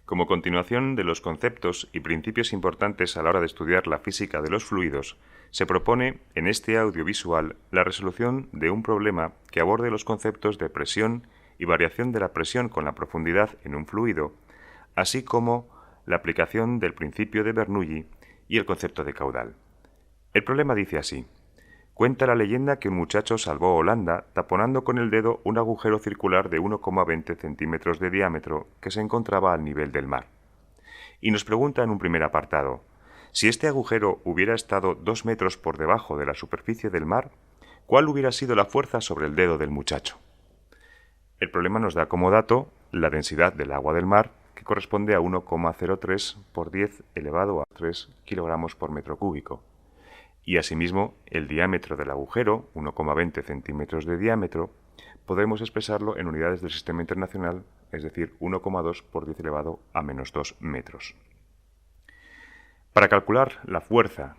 Como continuación de los conceptos y principios importantes a la hora de estudiar la física de los fluidos, se propone en este audiovisual la resolución de un problema que aborde los conceptos de presión y variación de la presión con la profundidad en un fluido, así como la aplicación del principio de Bernoulli y el concepto de caudal. El problema dice así: cuenta la leyenda que un muchacho salvó Holanda taponando con el dedo un agujero circular de 1,20 centímetros de diámetro que se encontraba al nivel del mar. Y nos pregunta en un primer apartado: si este agujero hubiera estado 2 metros por debajo de la superficie del mar, ¿cuál hubiera sido la fuerza sobre el dedo del muchacho? El problema nos da como dato la densidad del agua del mar, que corresponde a 1,03 por 10 elevado a 3 kilogramos por metro cúbico. Y asimismo, el diámetro del agujero, 1,20 centímetros de diámetro, podemos expresarlo en unidades del sistema internacional, es decir, 1,2 por 10 elevado a menos 2 metros. Para calcular la fuerza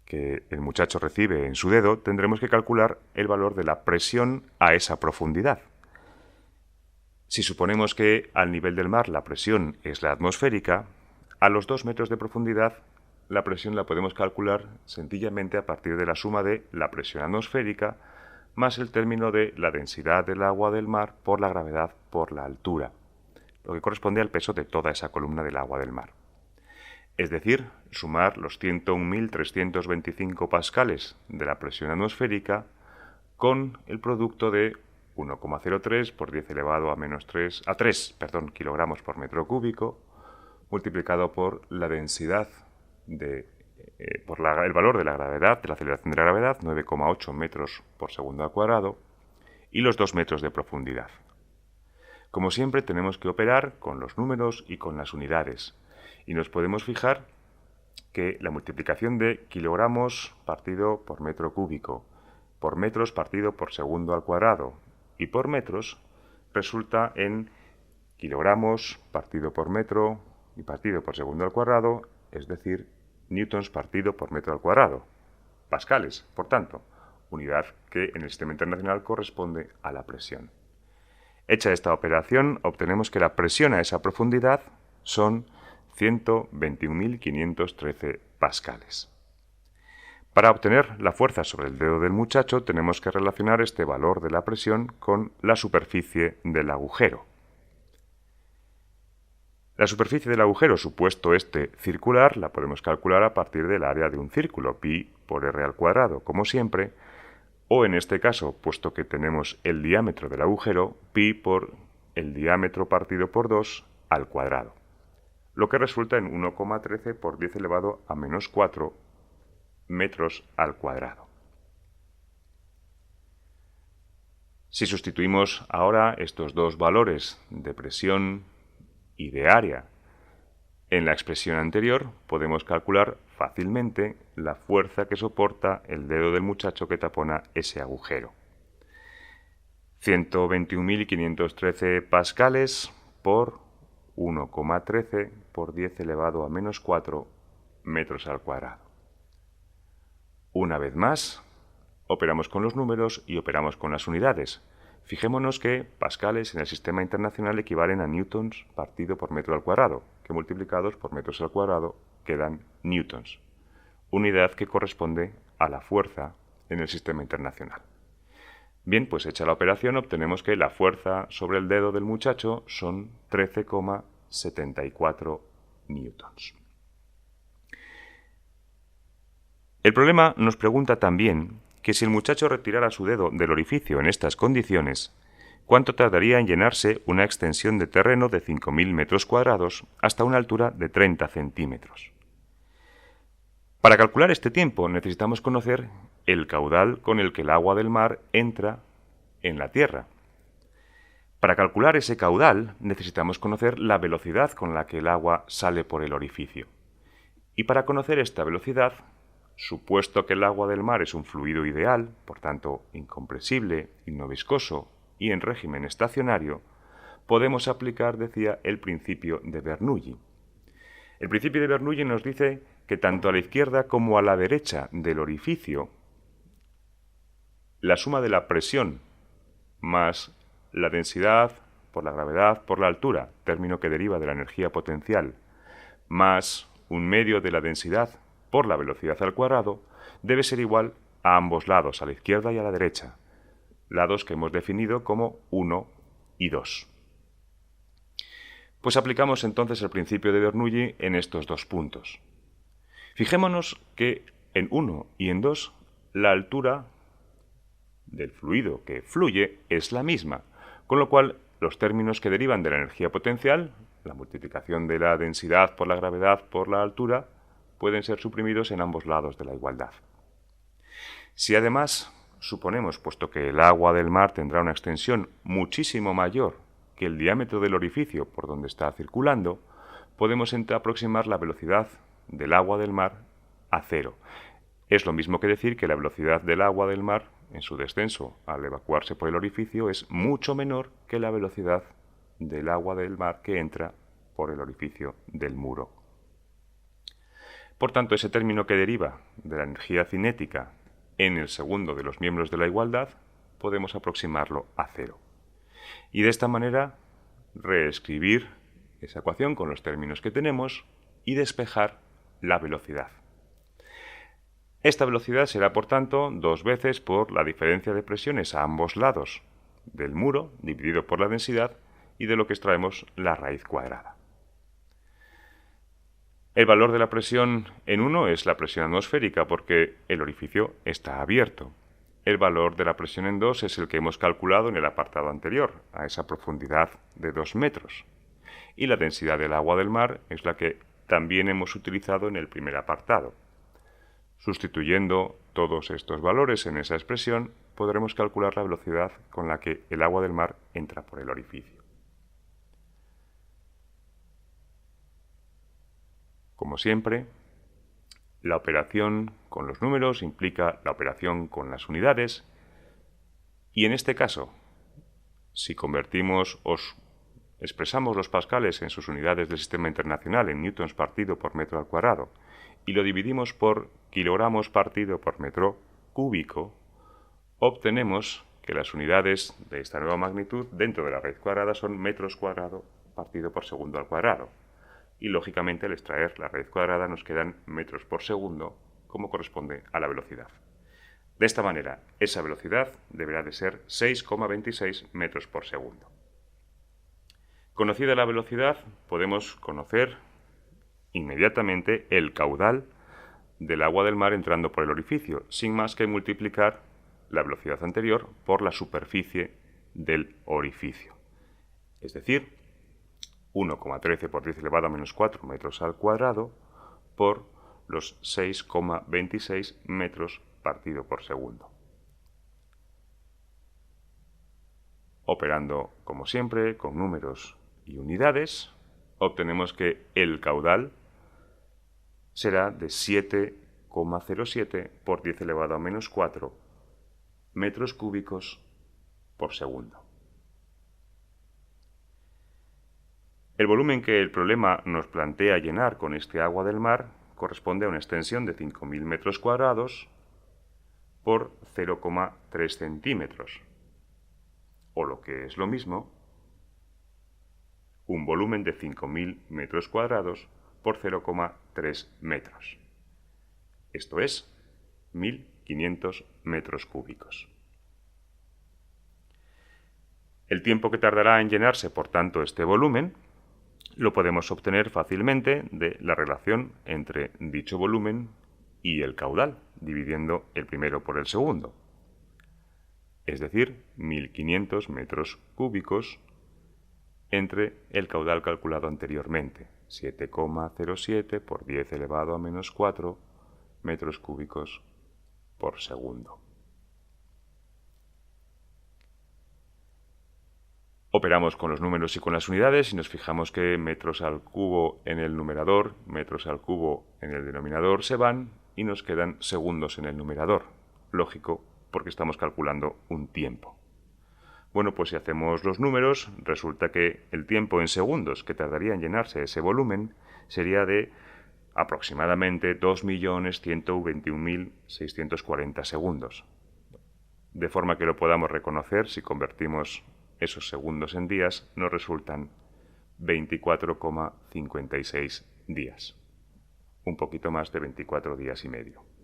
que el muchacho recibe en su dedo, tendremos que calcular el valor de la presión a esa profundidad. Si suponemos que al nivel del mar la presión es la atmosférica, a los 2 metros de profundidad la presión la podemos calcular sencillamente a partir de la suma de la presión atmosférica más el término de la densidad del agua del mar por la gravedad por la altura, lo que corresponde al peso de toda esa columna del agua del mar. Es decir, sumar los 101.325 pascales de la presión atmosférica con el producto de 1,03 por 10 elevado a menos 3 kilogramos por metro cúbico multiplicado por la densidad el valor de la gravedad, de la aceleración de la gravedad, 9,8 metros por segundo al cuadrado, y los 2 metros de profundidad. Como siempre, tenemos que operar con los números y con las unidades, y nos podemos fijar que la multiplicación de kilogramos partido por metro cúbico, por metros partido por segundo al cuadrado, y por metros resulta en kilogramos partido por metro y partido por segundo al cuadrado, es decir, newtons partido por metro al cuadrado. Pascales, por tanto, unidad que en el sistema internacional corresponde a la presión. Hecha esta operación, obtenemos que la presión a esa profundidad son 121.513 pascales. Para obtener la fuerza sobre el dedo del muchacho, tenemos que relacionar este valor de la presión con la superficie del agujero. La superficie del agujero, supuesto este circular, la podemos calcular a partir del área de un círculo, pi por r al cuadrado, como siempre, o en este caso, puesto que tenemos el diámetro del agujero, pi por el diámetro partido por 2 al cuadrado, lo que resulta en 1,13 por 10 elevado a menos 4 metros al cuadrado. Si sustituimos ahora estos dos valores de presión y de área en la expresión anterior, podemos calcular fácilmente la fuerza que soporta el dedo del muchacho que tapona ese agujero. 121.513 pascales por 1,13 por 10 elevado a menos 4 metros al cuadrado. Una vez más, operamos con los números y operamos con las unidades. Fijémonos que pascales en el sistema internacional equivalen a newtons partido por metro al cuadrado, que multiplicados por metros al cuadrado quedan newtons, unidad que corresponde a la fuerza en el sistema internacional. Bien, pues hecha la operación, obtenemos que la fuerza sobre el dedo del muchacho son 13,74 newtons. El problema nos pregunta también que si el muchacho retirara su dedo del orificio en estas condiciones, ¿cuánto tardaría en llenarse una extensión de terreno de 5.000 metros cuadrados hasta una altura de 30 centímetros? Para calcular este tiempo necesitamos conocer el caudal con el que el agua del mar entra en la Tierra. Para calcular ese caudal necesitamos conocer la velocidad con la que el agua sale por el orificio. Y para conocer esta velocidad, supuesto que el agua del mar es un fluido ideal, por tanto incompresible y no viscoso y en régimen estacionario, podemos aplicar, decía, el principio de Bernoulli. El principio de Bernoulli nos dice que tanto a la izquierda como a la derecha del orificio, la suma de la presión más la densidad por la gravedad por la altura, término que deriva de la energía potencial, más un medio de la densidad por la velocidad al cuadrado, debe ser igual a ambos lados, a la izquierda y a la derecha, lados que hemos definido como 1 y 2. Pues aplicamos entonces el principio de Bernoulli en estos dos puntos. Fijémonos que en 1 y en 2 la altura del fluido que fluye es la misma, con lo cual los términos que derivan de la energía potencial, la multiplicación de la densidad por la gravedad por la altura, pueden ser suprimidos en ambos lados de la igualdad. Si además suponemos, puesto que el agua del mar tendrá una extensión muchísimo mayor que el diámetro del orificio por donde está circulando, podemos aproximar la velocidad del agua del mar a cero. Es lo mismo que decir que la velocidad del agua del mar en su descenso al evacuarse por el orificio es mucho menor que la velocidad del agua del mar que entra por el orificio del muro. Por tanto, ese término que deriva de la energía cinética en el segundo de los miembros de la igualdad podemos aproximarlo a cero. Y de esta manera reescribir esa ecuación con los términos que tenemos y despejar la velocidad. Esta velocidad será, por tanto, 2 veces por la diferencia de presiones a ambos lados del muro dividido por la densidad y de lo que extraemos la raíz cuadrada. El valor de la presión en 1 es la presión atmosférica porque el orificio está abierto. El valor de la presión en 2 es el que hemos calculado en el apartado anterior, a esa profundidad de 2 metros. Y la densidad del agua del mar es la que también hemos utilizado en el primer apartado. Sustituyendo todos estos valores en esa expresión, podremos calcular la velocidad con la que el agua del mar entra por el orificio. Como siempre, la operación con los números implica la operación con las unidades y en este caso, si convertimos o expresamos los pascales en sus unidades del sistema internacional en newtons partido por metro al cuadrado y lo dividimos por kilogramos partido por metro cúbico, obtenemos que las unidades de esta nueva magnitud dentro de la raíz cuadrada son metros cuadrados partido por segundo al cuadrado. Y lógicamente al extraer la raíz cuadrada nos quedan metros por segundo como corresponde a la velocidad. De esta manera, esa velocidad deberá de ser 6,26 metros por segundo. Conocida la velocidad, podemos conocer inmediatamente el caudal del agua del mar entrando por el orificio, sin más que multiplicar la velocidad anterior por la superficie del orificio. Es decir, 1,13 por 10 elevado a menos 4 metros al cuadrado por los 6,26 metros partido por segundo. Operando, como siempre, con números y unidades, obtenemos que el caudal será de 7,07 por 10 elevado a menos 4 metros cúbicos por segundo. El volumen que el problema nos plantea llenar con este agua del mar corresponde a una extensión de 5.000 metros cuadrados por 0,3 centímetros, o lo que es lo mismo, un volumen de 5.000 metros cuadrados por 0,3 metros. Esto es 1.500 metros cúbicos. El tiempo que tardará en llenarse, por tanto, este volumen lo podemos obtener fácilmente de la relación entre dicho volumen y el caudal, dividiendo el primero por el segundo. Es decir, 1.500 metros cúbicos entre el caudal calculado anteriormente, 7,07 por 10 elevado a menos 4 metros cúbicos por segundo. Operamos con los números y con las unidades y nos fijamos que metros al cubo en el numerador, metros al cubo en el denominador se van y nos quedan segundos en el numerador. Lógico, porque estamos calculando un tiempo. Bueno, pues si hacemos los números, resulta que el tiempo en segundos que tardaría en llenarse ese volumen sería de aproximadamente 2.121.640 segundos. De forma que lo podamos reconocer si convertimos esos segundos en días nos resultan 24,56 días. Un poquito más de 24 días y medio.